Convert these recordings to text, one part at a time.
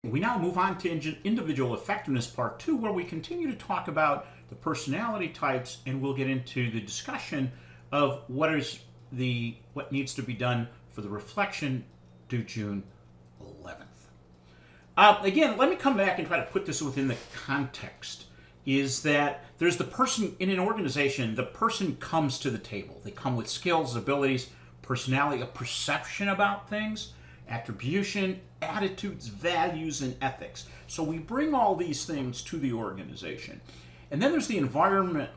We now move on to individual effectiveness part 2, where we continue to talk about the personality types, and we'll get into the discussion of what needs to be done for the reflection due June 11th. Again, let me come back and try to put this within the context. Is that there's the person in an organization, the person comes to the table. They come with skills, abilities, personality, a perception about things, attribution, attitudes, values, and ethics. So we bring all these things to the organization. And then there's the environment,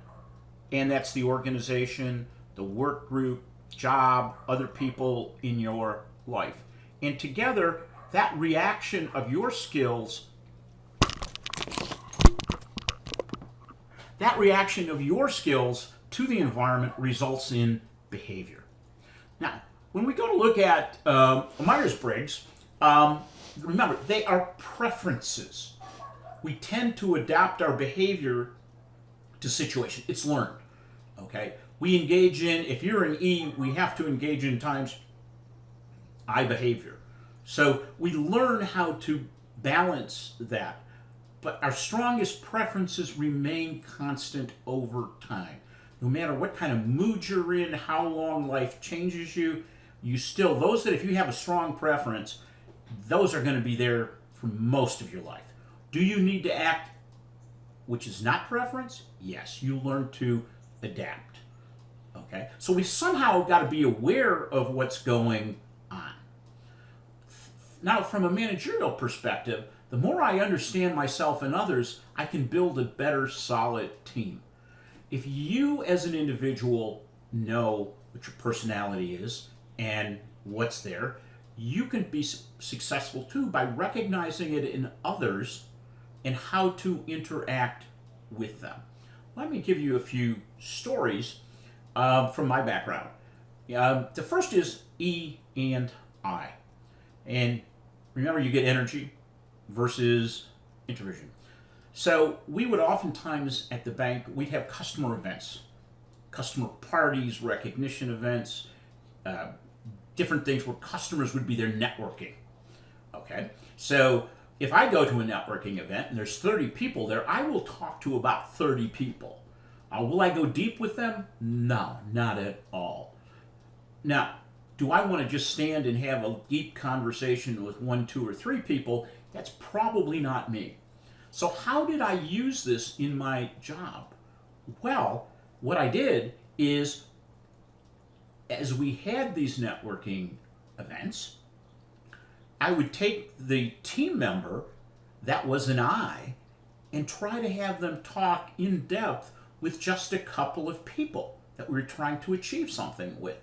and that's the organization, the work group, job, other people in your life. And together, that reaction of your skills, to the environment results in behavior. Now, when we go to look at Myers-Briggs, remember, they are preferences. We tend to adapt our behavior to situation. It's learned. Okay? We engage in, if you're an E, we have to engage in times I behavior. So we learn how to balance that. But our strongest preferences remain constant over time. No matter what kind of mood you're in, how long life changes you, those that if you have a strong preference, those are going to be there for most of your life. Do you need to act which is not preference? Yes, you learn to adapt. Okay? So we somehow got to be aware of what's going on. Now, from a managerial perspective, the more I understand myself and others, I can build a better, solid team. If you as an individual know what your personality is and what's there, you can be successful too by recognizing it in others and how to interact with them. Let me give you a few stories from my background. The first is E and I. And remember, you get energy versus introversion. So we would oftentimes at the bank, we'd have customer events, customer parties, recognition events, different things where customers would be there networking. Okay? So if I go to a networking event and there's 30 people there, I will talk to about 30 people. Will I go deep with them? No, not at all. Now, do I want to just stand and have a deep conversation with 1, 2, or 3 people? That's probably not me. So how did I use this in my job? Well, what I did is, as we had these networking events, I would take the team member that was an I and try to have them talk in depth with just a couple of people that we were trying to achieve something with.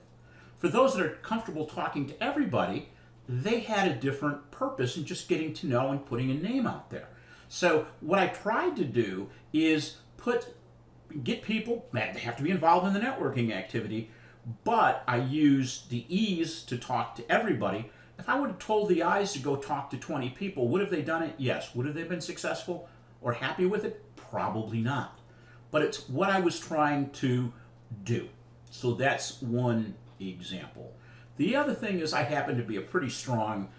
For those that are comfortable talking to everybody, they had a different purpose in just getting to know and putting a name out there. So what I tried to do is get people, they have to be involved in the networking activity, but I used the E's to talk to everybody. If I would have told the I's to go talk to 20 people, would have they done it? Yes. Would have they been successful or happy with it? Probably not. But it's what I was trying to do. So that's one example. The other thing is I happen to be a pretty strong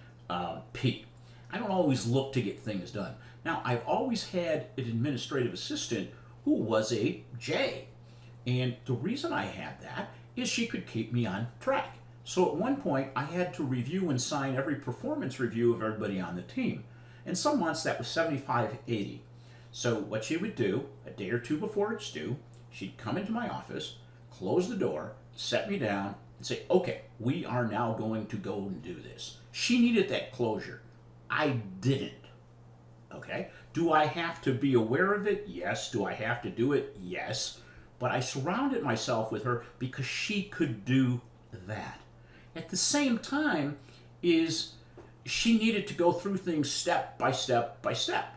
P. I don't always look to get things done. Now, I've always had an administrative assistant who was a J. And the reason I had that is she could keep me on track. So at one point, I had to review and sign every performance review of everybody on the team. And some months that was 75, 80. So what she would do, a day or two before it's due, she'd come into my office, close the door, set me down, and say, okay, we are now going to go and do this. She needed that closure. I didn't. Okay? Do I have to be aware of it? Yes. Do I have to do it? Yes. But I surrounded myself with her because she could do that. At the same time, she needed to go through things step by step by step,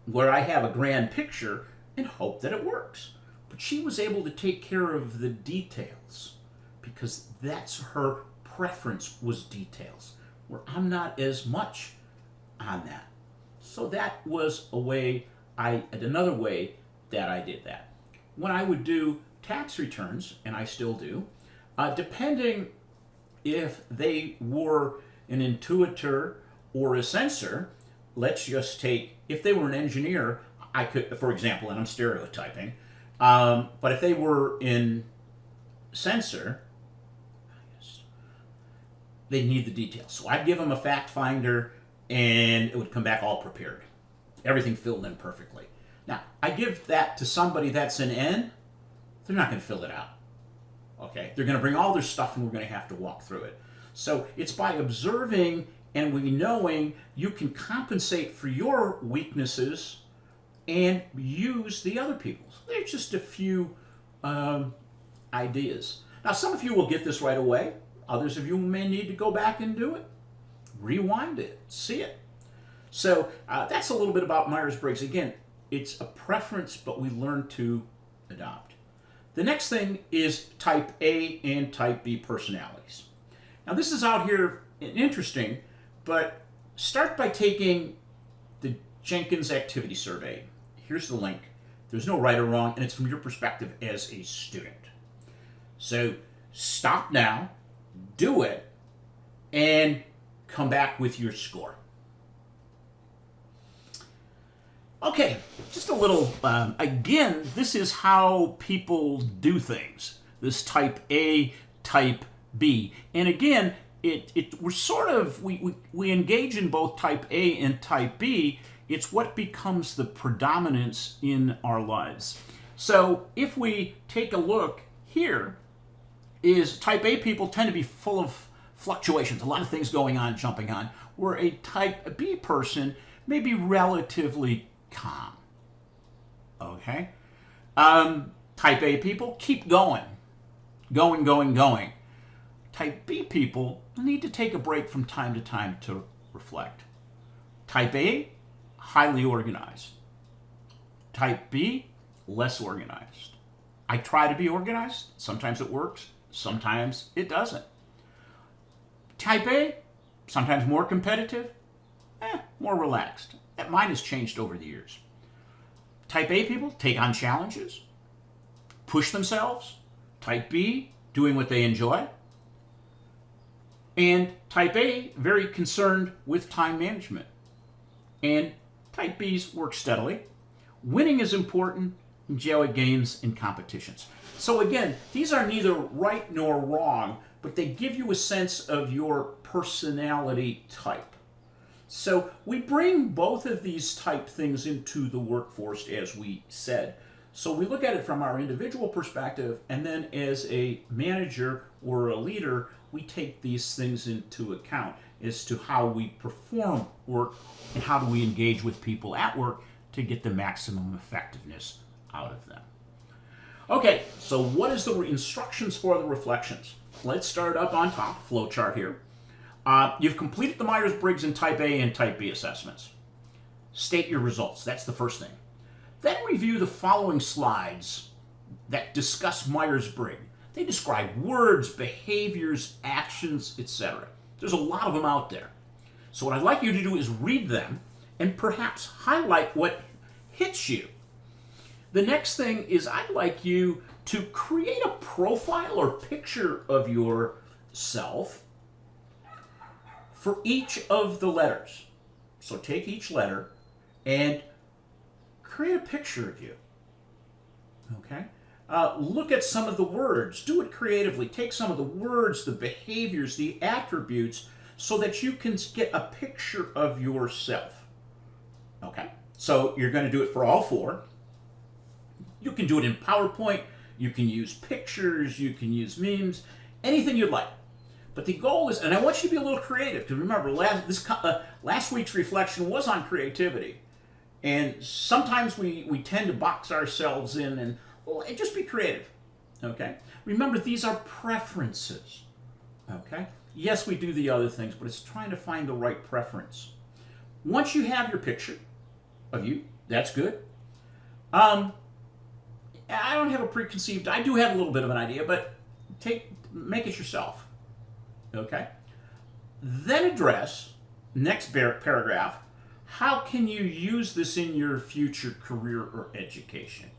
where I have a grand picture and hope that it works. But she was able to take care of the details because that's her preference, was details, where I'm not as much on that. So that was another way that I did that. When I would do tax returns, and I still do, depending if they were an intuitor or a sensor, let's just take, if they were an engineer, I could, for example, and I'm stereotyping, but if they were in sensor, they'd need the details. So I'd give them a fact finder and it would come back all prepared. Everything filled in perfectly. Now, I give that to somebody that's an N, they're not going to fill it out. Okay? They're going to bring all their stuff and we're going to have to walk through it. So it's by observing and we knowing you can compensate for your weaknesses and use the other people's. There's just a few ideas. Now, some of you will get this right away. Others of you may need to go back and do it. Rewind it. See it. So that's a little bit about Myers-Briggs. Again, it's a preference, but we learn to adopt. The next thing is type A and type B personalities. Now, this is out here interesting, but start by taking the Jenkins Activity Survey. Here's the link. There's no right or wrong, and it's from your perspective as a student. So stop now, do it, and come back with your score. Okay, just a little, again, this is how people do things. This type A, type B. And again, we're sort of, we engage in both type A and type B. It's what becomes the predominance in our lives. So if we take a look here, is type A people tend to be full of fluctuations, a lot of things going on, jumping on, where a type B person may be relatively calm. Okay? Type A people keep going. Going. Type B people need to take a break from time to time to reflect. Type A, highly organized. Type B, less organized. I try to be organized. Sometimes it works. Sometimes it doesn't. Type A, sometimes more competitive, more relaxed. Mine has changed over the years. Type A people take on challenges, push themselves. Type B, doing what they enjoy. And type A, very concerned with time management. And type B's work steadily. Winning is important, enjoy games and competitions. So again, these are neither right nor wrong, but they give you a sense of your personality type. So we bring both of these type things into the workforce, as we said. So we look at it from our individual perspective, and then as a manager or a leader, we take these things into account as to how we perform work and how do we engage with people at work to get the maximum effectiveness out of them. Okay, so what is the instructions for the reflections? Let's start up on top, flow chart here. You've completed the Myers-Briggs and type A and type B assessments. State your results. That's the first thing. Then review the following slides that discuss Myers-Briggs. They describe words, behaviors, actions, etc. There's a lot of them out there. So what I'd like you to do is read them and perhaps highlight what hits you. The next thing is I'd like you to create a profile or picture of yourself for each of the letters. So take each letter and create a picture of you. Okay? Look at some of the words. Do it creatively. Take some of the words, the behaviors, the attributes, so that you can get a picture of yourself. Okay? So you're going to do it for all four. You can do it in PowerPoint. You can use pictures. You can use memes. Anything you'd like. But the goal is, and I want you to be a little creative, because remember, last week's reflection was on creativity. And sometimes we tend to box ourselves in and just be creative. Okay? Remember, these are preferences. Okay? Yes, we do the other things, but it's trying to find the right preference. Once you have your picture of you, that's good. I don't have a preconceived, I do have a little bit of an idea, but make it yourself. Okay? Then address, next paragraph, how can you use this in your future career or education?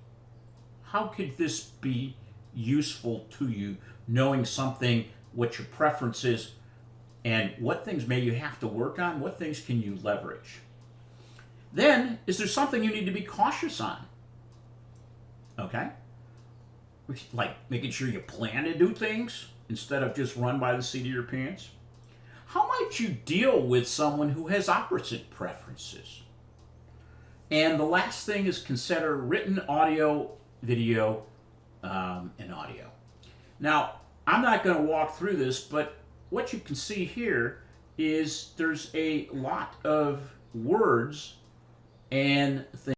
How could this be useful to you, knowing something, what your preference is, and what things may you have to work on, what things can you leverage? Then, is there something you need to be cautious on? Okay? Like making sure you plan to do things instead of just run by the seat of your pants? How might you deal with someone who has opposite preferences? And the last thing is consider written audio, video, and audio. Now, I'm not going to walk through this, but what you can see here is there's a lot of words and things